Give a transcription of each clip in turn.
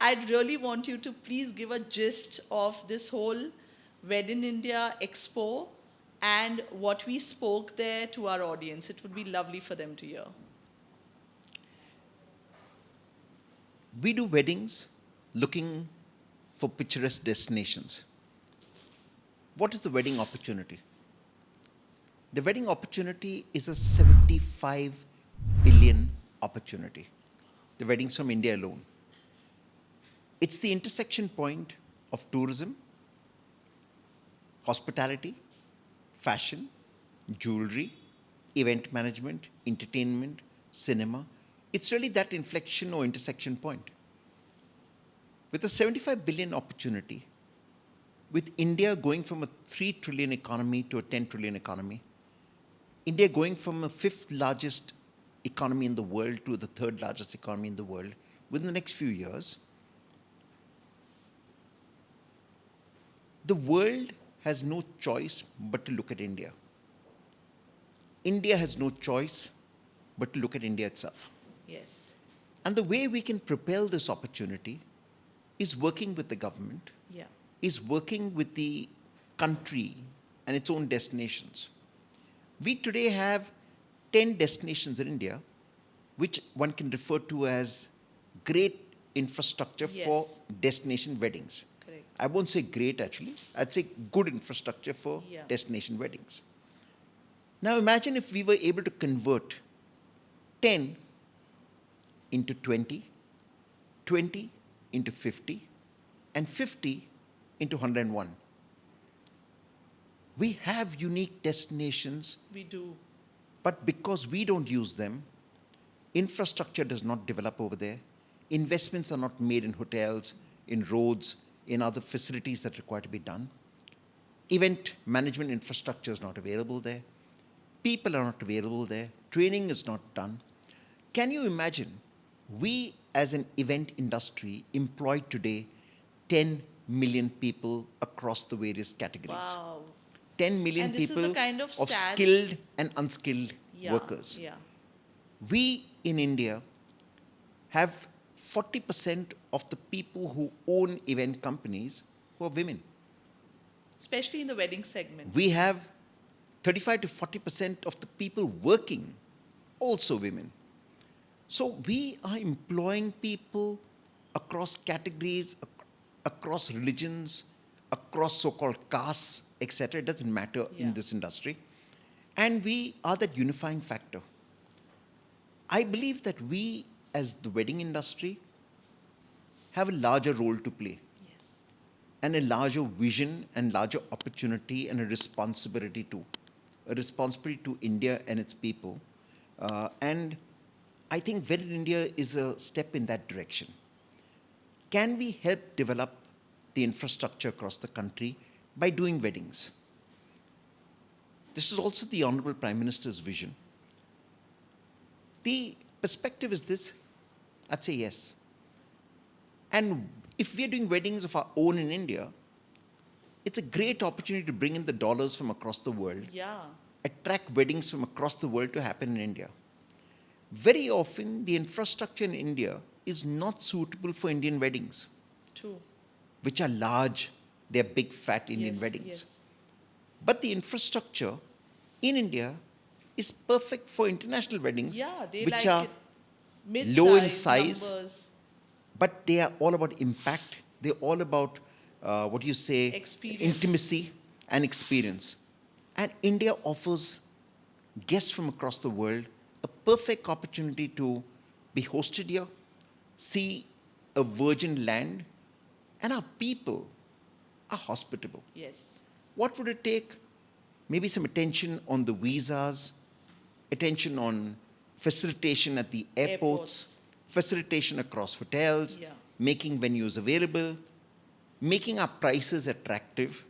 I'd really want you to please give a gist of this whole Wedding India Expo and what we spoke there to our audience. It would be lovely for them to hear. We do weddings looking for picturesque destinations. What is the wedding opportunity? The wedding opportunity is a 75 billion opportunity. The weddings from India alone. It's the intersection point of tourism, hospitality, fashion, jewelry, event management, entertainment, cinema. It's really that inflection or intersection point. With a 75 billion opportunity, with India going from a 3 trillion economy to a 10 trillion economy, India going from the fifth largest economy in the world to the third largest economy in the world within the next few years, the world has no choice but to look at India. India has no choice but to look at India itself. Yes. And the way we can propel this opportunity is working with the government, Yeah. is working with the country and its own destinations. We today have 10 destinations in India, which one can refer to as great infrastructure for Yes. destination weddings. Correct. I won't say great actually, I'd say good infrastructure for Yeah. destination weddings. Now imagine if we were able to convert 10 into 20, 20 into 50, and 50 into 101. We have unique destinations, We do. but because we don't use them, infrastructure does not develop over there. Investments are not made in hotels, in roads, in other facilities that require to be done. Event management infrastructure is not available there. People are not available there. Training is not done. Can you imagine? We, as an event industry, employ today 10 million people across the various categories. Wow. 10 million And this is people the kind of stats- skilled and unskilled Yeah. workers. Yeah. We in India have 40% of the people who own event companies who are women. Especially in the wedding segment. We have 35 to 40% of the people working also women. So we are employing people across categories, across religions, across so-called castes, etc. It doesn't matter Yeah. in this industry. And we are that unifying factor. I believe that we, as the wedding industry, have a larger role to play Yes. and a larger vision and larger opportunity and a responsibility too. A responsibility to India and its people. And I think Wedding India is a step in that direction. Can we help develop the infrastructure across the country by doing weddings? This is also the Honorable Prime Minister's vision. The perspective is this, I'd say yes. And if we're doing weddings of our own in India, it's a great opportunity to bring in the dollars from across the world, Yeah. attract weddings from across the world to happen in India. Very often, the infrastructure in India is not suitable for Indian weddings, True. which are large, they're big, fat Indian Yes, weddings. yes. But the infrastructure in India is perfect for international weddings, Yeah, they which like are it. Mid-size, low in size, numbers, but they are all about impact. They're all about, what do you say, Experience. intimacy and experience. And India offers guests from across the world a perfect opportunity to be hosted here, see a virgin land, and our people are hospitable. yes. What would it take? Maybe some attention on the visas, attention on facilitation at the airports, facilitation across hotels, Yeah. making venues available, making our prices attractive,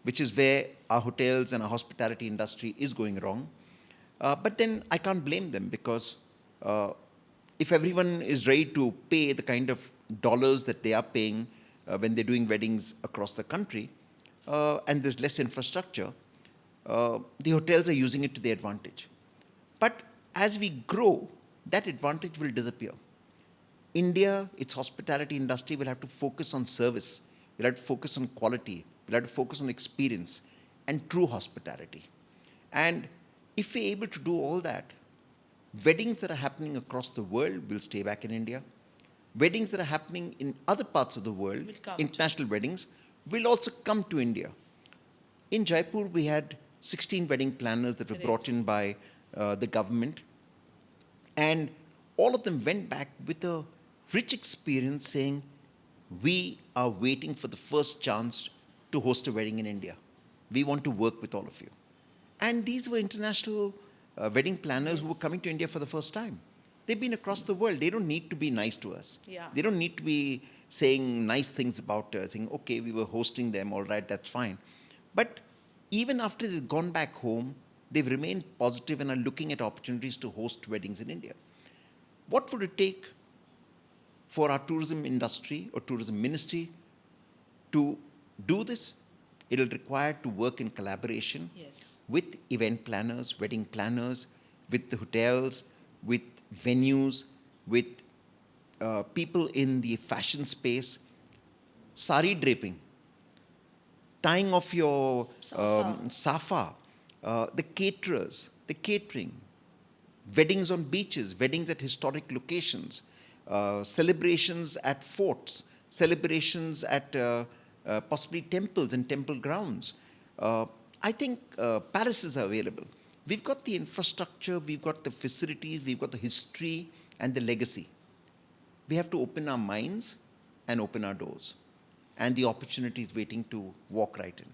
which is where our hotels and our hospitality industry is going wrong. But then I can't blame them because if everyone is ready to pay the kind of dollars that they are paying when they're doing weddings across the country, and there's less infrastructure, the hotels are using it to their advantage. But as we grow, that advantage will disappear. India, its hospitality industry will have to focus on service, will have to focus on quality, will have to focus on experience and true hospitality. And if we're able to do all that, weddings that are happening across the world will stay back in India. Weddings that are happening in other parts of the world, Will come international weddings, will also come to India. In Jaipur, we had 16 wedding planners that were Correct. brought in by the government. And all of them went back with a rich experience saying, we are waiting for the first chance to host a wedding in India. We want to work with all of you. And these were international wedding planners who were coming to India for the first time. They've been across the world. They don't need to be nice to us. Yeah. They don't need to be saying nice things about us, saying, okay, we were hosting them, all right, that's fine. But even after they've gone back home, they've remained positive and are looking at opportunities to host weddings in India. What would it take for our tourism industry or tourism ministry to do this? It'll require to work in collaboration Yes. with event planners, wedding planners, with the hotels, with venues, with people in the fashion space, sari draping, tying off your safa, the caterers, the catering, weddings on beaches, weddings at historic locations, celebrations at forts, celebrations at possibly temples and temple grounds. I think palaces are available. We've got the infrastructure, we've got the facilities, we've got the history and the legacy. We have to open our minds and open our doors. And the opportunity is waiting to walk right in.